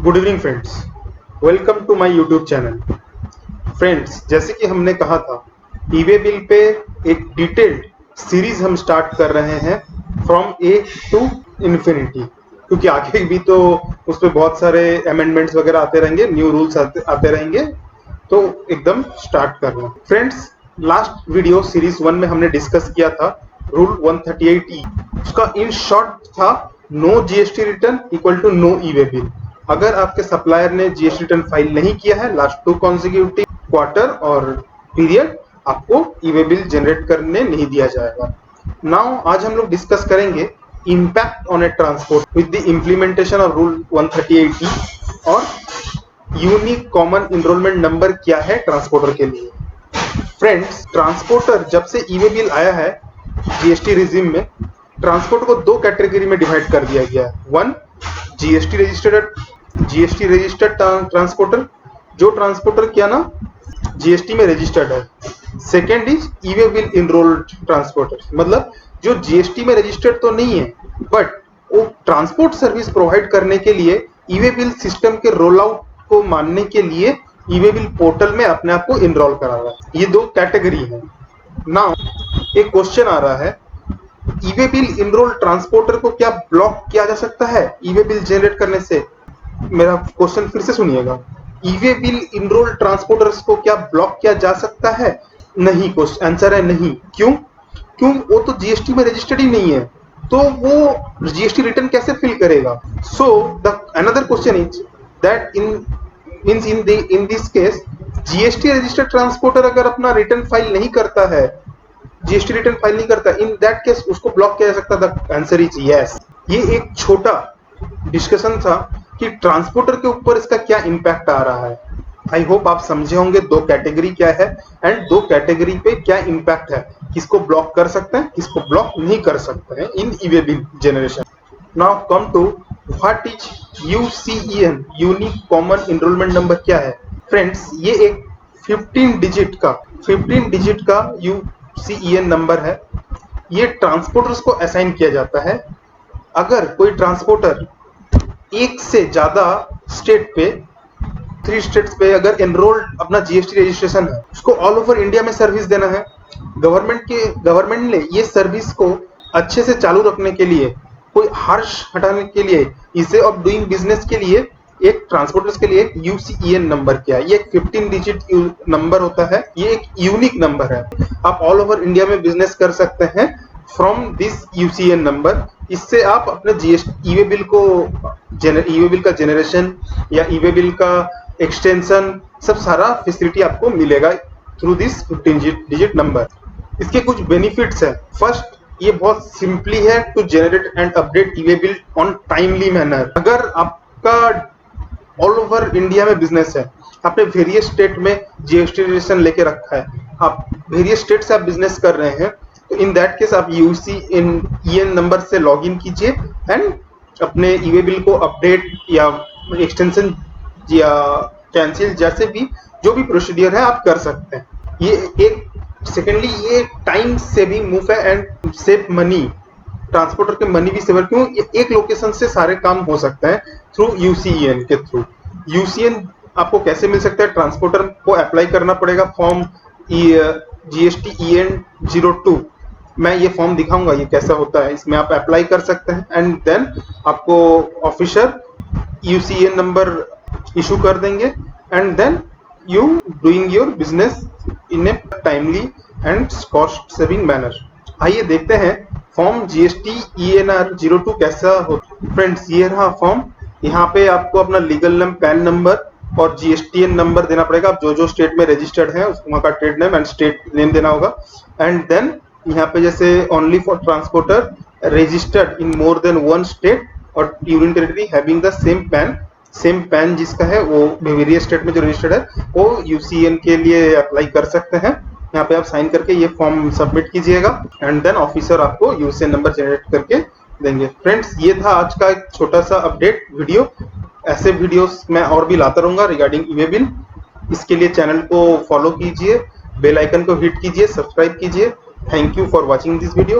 Good evening friends, welcome to my YouTube channel. Friends, जैसे कि हमने कहा था, ईवे बिल पे एक डिटेल्ड सीरीज हम स्टार्ट कर रहे हैं फ्रॉम ए टू इन्फिनिटी, क्योंकि आगे भी तो उस पर बहुत सारे अमेंडमेंट्स वगैरह आते रहेंगे, न्यू रूल्स आते रहेंगे, तो एकदम स्टार्ट कर रहे हैं। फ्रेंड्स, लास्ट वीडियो सीरीज 1 में हमने डिस्कस किया था रूल 138E। उसका इन शॉर्ट था no GST return equal to no e way bill. अगर आपके सप्लायर ने जीएसटी रिटर्न फाइल नहीं किया है लास्ट 2 कॉन्सेक्यूटिव क्वार्टर और पीरियड, आपको ईवे बिल जनरेट करने नहीं दिया जाएगा। नाउ आज हम लोग डिस्कस करेंगे impact on A transport with the implementation of rule 138E और यूनिक कॉमन इनरोलमेंट नंबर क्या है ट्रांसपोर्टर के लिए। फ्रेंड्स, ट्रांसपोर्टर जब से ईवे बिल आया है जीएसटी रिजिम में, ट्रांसपोर्ट को 2 कैटेगरी में डिवाइड कर दिया गया है। 1 जीएसटी रजिस्टर्ड ट्रांसपोर्टर, जो ट्रांसपोर्टर क्या ना जीएसटी में रजिस्टर्ड है। Second is e-way bill enrolled transporter, मतलब जो जीएसटी में रजिस्टर्ड तो नहीं है बट वो ट्रांसपोर्ट सर्विस प्रोवाइड करने के लिए ईवे बिल सिस्टम के रोल आउट को मानने के लिए ईवे बिल पोर्टल में अपने आप को इनरोल करा रहा है। ये 2 कैटेगरी है। नाउ एक क्वेश्चन आ रहा है, ईवे बिल इनरोल ट्रांसपोर्टर को क्या ब्लॉक किया जा सकता है ईवे बिल जनरेट करने से? मेरा क्वेश्चन फिर से सुनिएगा, ईवे बिल इनरोल ट्रांसपोर्टर्स को क्या ब्लॉक किया जा सकता है? नहीं, क्वेश्चन आंसर है नहीं। क्यों? वो तो जीएसटी में रजिस्टर्ड ही नहीं है, तो वो जीएसटी रिटर्न कैसे फिल करेगा? So the another question is that in this case GST registered transporter अगर अपना रिटर्न फाइल नहीं करता है, जीएसटी रिटर्न फाइल नहीं करता, इन दैट केस उसको ब्लॉक किया जा सकता था। Answer is yes. ये एक छोटा डिस्कशन था कि ट्रांसपोर्टर के ऊपर इसका क्या इम्पैक्ट आ रहा है। आई होप आप समझे होंगे 2 कैटेगरी क्या है एंड 2 कैटेगरी पे क्या इम्पैक्ट है, किसको ब्लॉक कर सकते हैं, किसको ब्लॉक नहीं कर सकते हैं in e way bill generation. Now come to what is UCEN, unique common enrolment number क्या है? फ्रेंड्स, ये एक 15 डिजिट का यूसीईएन नंबर है। ये ट्रांसपोर्टर्स को असाइन किया जाता है। अगर कोई ट्रांसपोर्टर एक से ज्यादा स्टेट पे, 3 स्टेट्स पे अगर एनरोल्ड अपना जीएसटी रजिस्ट्रेशन है, उसको ऑल ओवर इंडिया में सर्विस देना है। गवर्नमेंट ने ये सर्विस को अच्छे से चालू रखने के लिए, कोई हार्श हटाने के लिए, इसे ऑफ डूइंग बिजनेस के लिए एक ट्रांसपोर्टर्स के लिए एक यूसीईएन नंबर क्या है? ये एक 15 डिजिट नंबर होता है। ये एक यूनिक नंबर है। आप ऑल ओवर इंडिया में बिजनेस कर सकते हैं फ्रॉम दिस यूसीईएन नंबर। इससे आप अपने जीएसटी ईवे बिल का जनरेशन या ईवे बिल का एक्सटेंशन, सब सारा फैसिलिटी आपको मिलेगा थ्रू दिस 15 डिजिट नंबर। इसके कुछ बेनिफिट्स है। फर्स्ट, ये बहुत सिंपली है to generate and update e way bill on timely manner. अगर आपका ऑल ओवर इंडिया में बिजनेस है, आपने वेरियस स्टेट में जीएसटी रजिस्ट्रेशन लेके रखा है, आप वेरियस स्टेट से आप बिजनेस कर रहे हैं, तो इन दैट केस आप यूसीईएन नंबर से लॉग इन कीजिए एंड अपने ईवे बिल को अपडेट या एक्सटेंशन या कैंसिल, जैसे भी जो भी प्रोसीडियर है आप कर सकते हैं। ये एक सेकेंडली ये टाइम सेविंग मूव है एंड सेव मनी। ट्रांसपोर्टर के मनी भी सेवर, क्यों? ये एक लोकेशन से सारे काम हो सकते हैं थ्रू यूसीईएन के थ्रू। यूसीईएन आपको कैसे मिल सकता है? ट्रांसपोर्टर को अप्लाई करना पड़ेगा फॉर्म जीएसटीईएन 02। मैं ये फॉर्म दिखाऊंगा ये कैसा होता है, इसमें आप अप्लाई कर सकते हैं एंड देन आपको ऑफिसर यूसीईएन नंबर इशू कर देंगे and then you doing your business in a timely and cost saving manner. आइए देखते हैं फॉर्म जीएसटीईएनआर 02 कैसा होता। फ्रेंड्स, ये रहा फॉर्म। यहाँ पे आपको अपना लीगल नेम, पैन नंबर और जीएसटीएन नंबर देना पड़ेगा। आप जो स्टेट में रजिस्टर्ड है वहाँ का trade name and state name देना होगा। एंड देन यहाँ पे जैसे only for transporter registered in more than 1 state और union territory having the same PAN जिसका है वो वेरियस स्टेट में जो रजिस्टर्ड है, वो यूसीईएन के लिए अप्लाई कर सकते हैं। यहाँ पे आप साइन करके ये फॉर्म सबमिट कीजिएगा एंड देन ऑफिसर आपको यूसीईएन नंबर जनरेट करके देंगे। फ्रेंड्स, ये था आज का एक छोटा सा अपडेट वीडियो। ऐसे वीडियोस मैं और भी लाता रहूंगा रिगार्डिंग ईवे बिल। इसके लिए चैनल को फॉलो कीजिए, बेल आइकन को हिट कीजिए, सब्सक्राइब कीजिए। Thank you for watching this video.